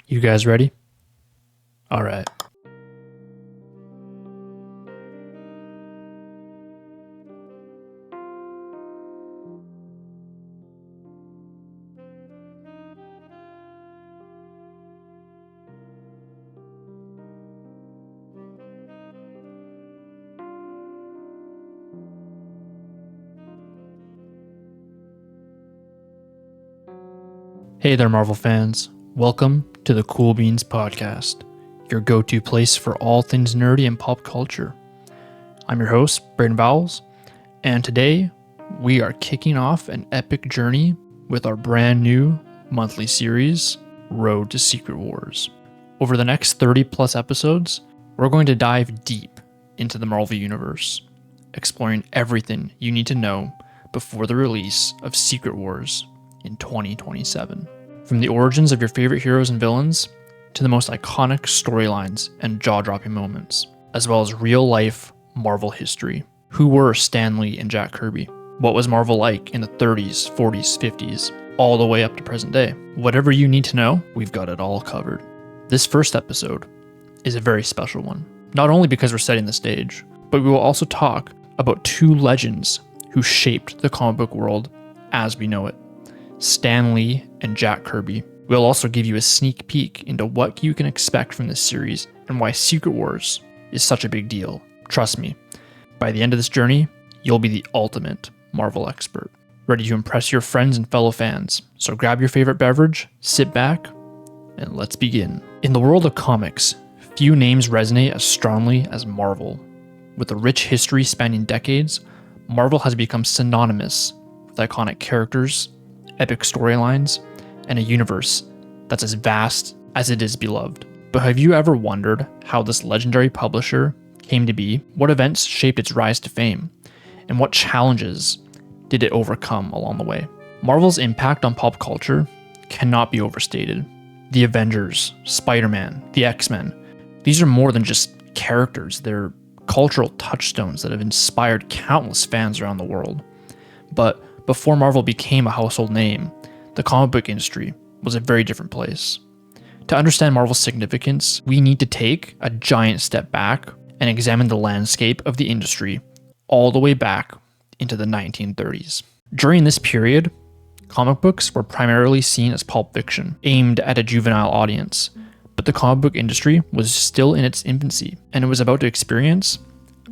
You guys ready? All right. Hey there, Marvel fans. Welcome to the Cool Beans Podcast, your go-to place for all things nerdy and pop culture. I'm your host, Braden Vowles, and today we are kicking off an epic journey with our brand new monthly series, Road to Secret Wars. Over the next 30 plus episodes, we're going to dive deep into the Marvel Universe, exploring everything you need to know before the release of Secret Wars in 2027. From the origins of your favorite heroes and villains to the most iconic storylines and jaw-dropping moments, as well as real-life Marvel history. Who were Stan Lee and Jack Kirby? What was Marvel like in the 30s, 40s, 50s, all the way up to present day? Whatever you need to know, we've got it all covered. This first episode is a very special one, not only because we're setting the stage, but we will also talk about two legends who shaped the comic book world as we know it. Stan Lee and Jack Kirby. We'll also give you a sneak peek into what you can expect from this series and why Secret Wars is such a big deal. Trust me, by the end of this journey, you'll be the ultimate Marvel expert, ready to impress your friends and fellow fans. So grab your favorite beverage, sit back, and let's begin. In the world of comics, few names resonate as strongly as Marvel. With a rich history spanning decades, Marvel has become synonymous with iconic characters, epic storylines, and a universe that's as vast as it is beloved. But have you ever wondered how this legendary publisher came to be? What events shaped its rise to fame? And what challenges did it overcome along the way? Marvel's impact on pop culture cannot be overstated. The Avengers, Spider-Man, the X-Men, these are more than just characters. They're cultural touchstones that have inspired countless fans around the world. But before Marvel became a household name, the comic book industry was a very different place. To understand Marvel's significance, we need to take a giant step back and examine the landscape of the industry all the way back into the 1930s. During this period, comic books were primarily seen as pulp fiction, aimed at a juvenile audience, but the comic book industry was still in its infancy, and it was about to experience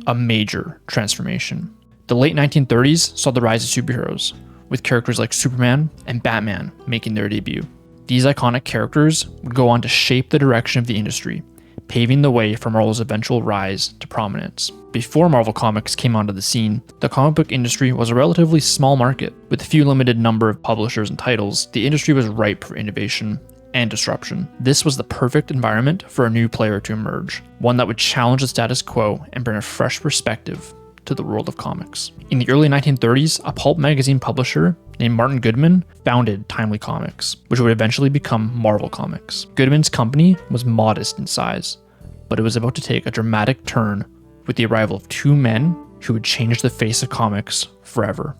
a major transformation. The late 1930s saw the rise of superheroes, with characters like Superman and Batman making their debut. These iconic characters would go on to shape the direction of the industry, paving the way for Marvel's eventual rise to prominence. Before Marvel Comics came onto the scene, the comic book industry was a relatively small market. With a few limited number of publishers and titles, the industry was ripe for innovation and disruption. This was the perfect environment for a new player to emerge, one that would challenge the status quo and bring a fresh perspective to the world of comics. In the early 1930s, a pulp magazine publisher named Martin Goodman founded Timely Comics, which would eventually become Marvel Comics. Goodman's company was modest in size, but it was about to take a dramatic turn with the arrival of two men who would change the face of comics forever: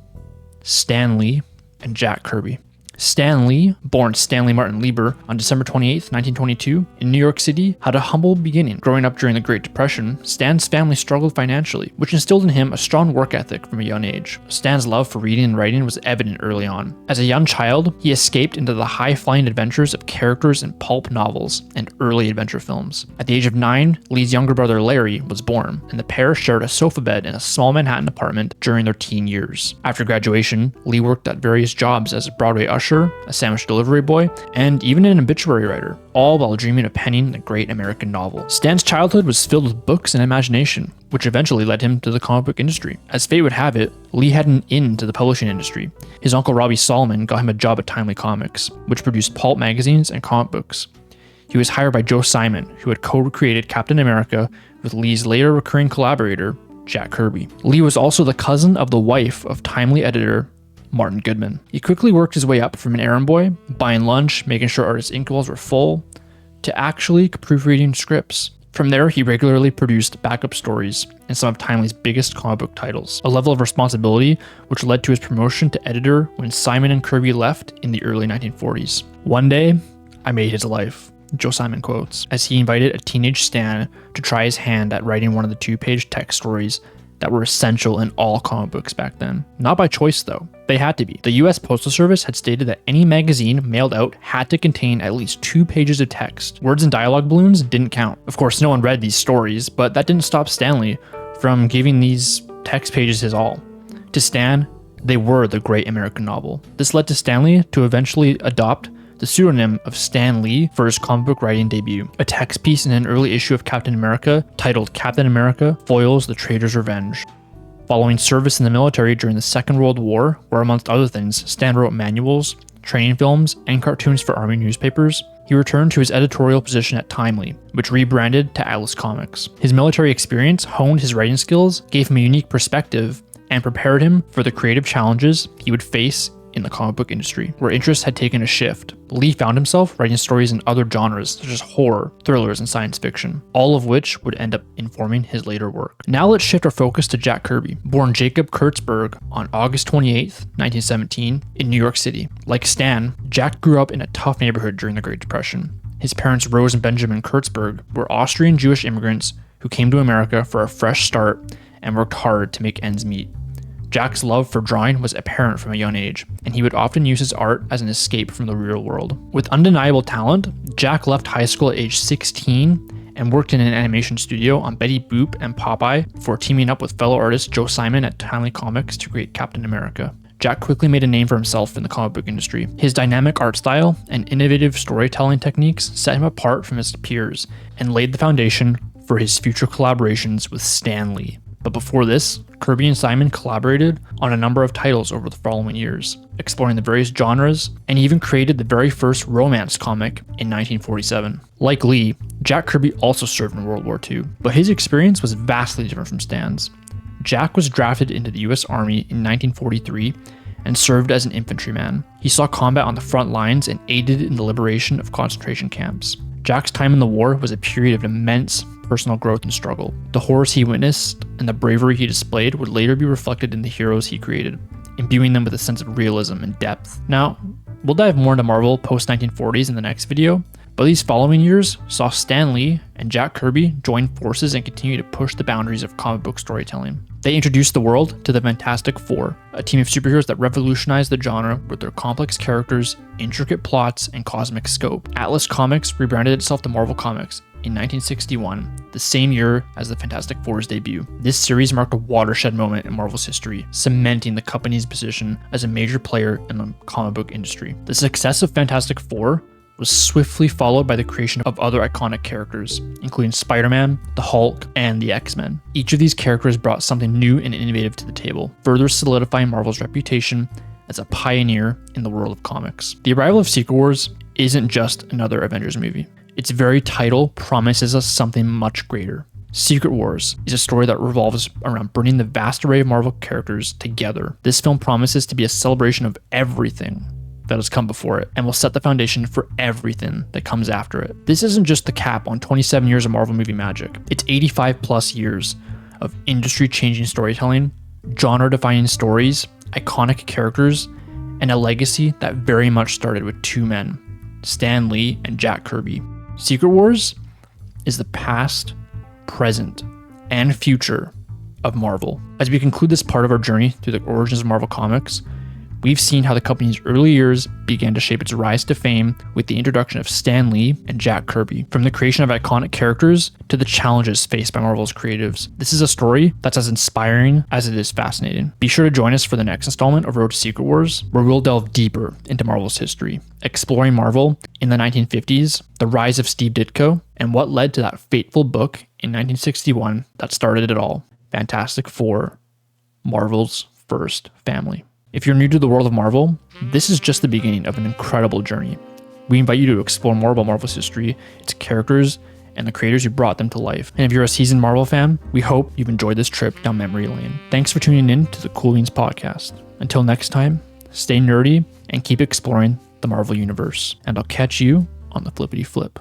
Stan Lee and Jack Kirby. Stan Lee, born Stanley Martin Lieber on December 28, 1922, in New York City, had a humble beginning. Growing up during the Great Depression, Stan's family struggled financially, which instilled in him a strong work ethic from a young age. Stan's love for reading and writing was evident early on. As a young child, he escaped into the high-flying adventures of characters in pulp novels and early adventure films. At the age of 9, Lee's younger brother Larry was born, and the pair shared a sofa bed in a small Manhattan apartment during their teen years. After graduation, Lee worked at various jobs as a Broadway usher, a sandwich delivery boy, and even an obituary writer, all while dreaming of penning a great American novel. Stan's childhood was filled with books and imagination, which eventually led him to the comic book industry. As fate would have it, Lee had an in to the publishing industry. His uncle Robbie Solomon got him a job at Timely Comics, which produced pulp magazines and comic books. He was hired by Joe Simon, who had co-created Captain America with Lee's later recurring collaborator, Jack Kirby. Lee was also the cousin of the wife of Timely editor Martin Goodman. He quickly worked his way up from an errand boy, buying lunch, making sure artists' inkwells were full, to actually proofreading scripts. From there, he regularly produced backup stories in some of Timely's biggest comic book titles, a level of responsibility which led to his promotion to editor when Simon and Kirby left in the early 1940s. One day, I made his life. Joe Simon quotes, as he invited a teenage Stan to try his hand at writing one of the 2-page text stories that were essential in all comic books back then. Not by choice though, they had to be. The US Postal Service had stated that any magazine mailed out had to contain at least 2 pages of text. Words and dialogue balloons didn't count. Of course, no one read these stories, but that didn't stop Stan Lee from giving these text pages his all. To Stan, they were the great American novel. This led to Stan Lee to eventually adopt the pseudonym of Stan Lee for his comic book writing debut, a text piece in an early issue of Captain America titled Captain America Foils the Traitor's Revenge. Following service in the military during the Second World War, where amongst other things, Stan wrote manuals, training films, and cartoons for Army newspapers, he returned to his editorial position at Timely, which rebranded to Atlas Comics. His military experience honed his writing skills, gave him a unique perspective, and prepared him for the creative challenges he would face in the comic book industry, where interest had taken a shift. Lee found himself writing stories in other genres such as horror, thrillers, and science fiction, all of which would end up informing his later work. Now let's shift our focus to Jack Kirby, born Jacob Kurtzberg on August 28, 1917, in New York City. Like Stan, Jack grew up in a tough neighborhood during the Great Depression. His parents, Rose and Benjamin Kurtzberg, were Austrian Jewish immigrants who came to America for a fresh start and worked hard to make ends meet. Jack's love for drawing was apparent from a young age, and he would often use his art as an escape from the real world. With undeniable talent, Jack left high school at age 16 and worked in an animation studio on Betty Boop and Popeye before teaming up with fellow artist Joe Simon at Timely Comics to create Captain America. Jack quickly made a name for himself in the comic book industry. His dynamic art style and innovative storytelling techniques set him apart from his peers and laid the foundation for his future collaborations with Stan Lee. But before this, Kirby and Simon collaborated on a number of titles over the following years, exploring the various genres, and even created the very first romance comic in 1947. Like Lee, Jack Kirby also served in World War II, but his experience was vastly different from Stan's. Jack was drafted into the US Army in 1943 and served as an infantryman. He saw combat on the front lines and aided in the liberation of concentration camps. Jack's time in the war was a period of immense personal growth and struggle. The horrors he witnessed and the bravery he displayed would later be reflected in the heroes he created, imbuing them with a sense of realism and depth. Now, we'll dive more into Marvel post-1940s in the next video, but these following years saw Stan Lee and Jack Kirby join forces and continue to push the boundaries of comic book storytelling. They introduced the world to the Fantastic Four, a team of superheroes that revolutionized the genre with their complex characters, intricate plots, and cosmic scope. Atlas Comics rebranded itself to Marvel Comics in 1961, the same year as the Fantastic Four's debut. This series marked a watershed moment in Marvel's history, cementing the company's position as a major player in the comic book industry. The success of Fantastic Four was swiftly followed by the creation of other iconic characters, including Spider-Man, the Hulk, and the X-Men. Each of these characters brought something new and innovative to the table, further solidifying Marvel's reputation as a pioneer in the world of comics. The arrival of Secret Wars isn't just another Avengers movie. Its very title promises us something much greater. Secret Wars is a story that revolves around bringing the vast array of Marvel characters together. This film promises to be a celebration of everything that has come before it and will set the foundation for everything that comes after it. This isn't just the cap on 27 years of Marvel movie magic. It's 85 plus years of industry-changing storytelling, genre-defining stories, iconic characters, and a legacy that very much started with two men, Stan Lee and Jack Kirby. Secret Wars is the past, present, and future of Marvel. As we conclude this part of our journey through the origins of Marvel Comics, we've seen how the company's early years began to shape its rise to fame with the introduction of Stan Lee and Jack Kirby. From the creation of iconic characters to the challenges faced by Marvel's creatives, this is a story that's as inspiring as it is fascinating. Be sure to join us for the next installment of Road to Secret Wars, where we'll delve deeper into Marvel's history, exploring Marvel in the 1950s, the rise of Steve Ditko, and what led to that fateful book in 1961 that started it all, Fantastic Four, Marvel's first family. If you're new to the world of Marvel, this is just the beginning of an incredible journey. We invite you to explore more about Marvel's history, its characters, and the creators who brought them to life. And if you're a seasoned Marvel fan, we hope you've enjoyed this trip down memory lane. Thanks for tuning in to the Cool Beans podcast. Until next time, stay nerdy and keep exploring the Marvel universe. And I'll catch you on the flippity flip.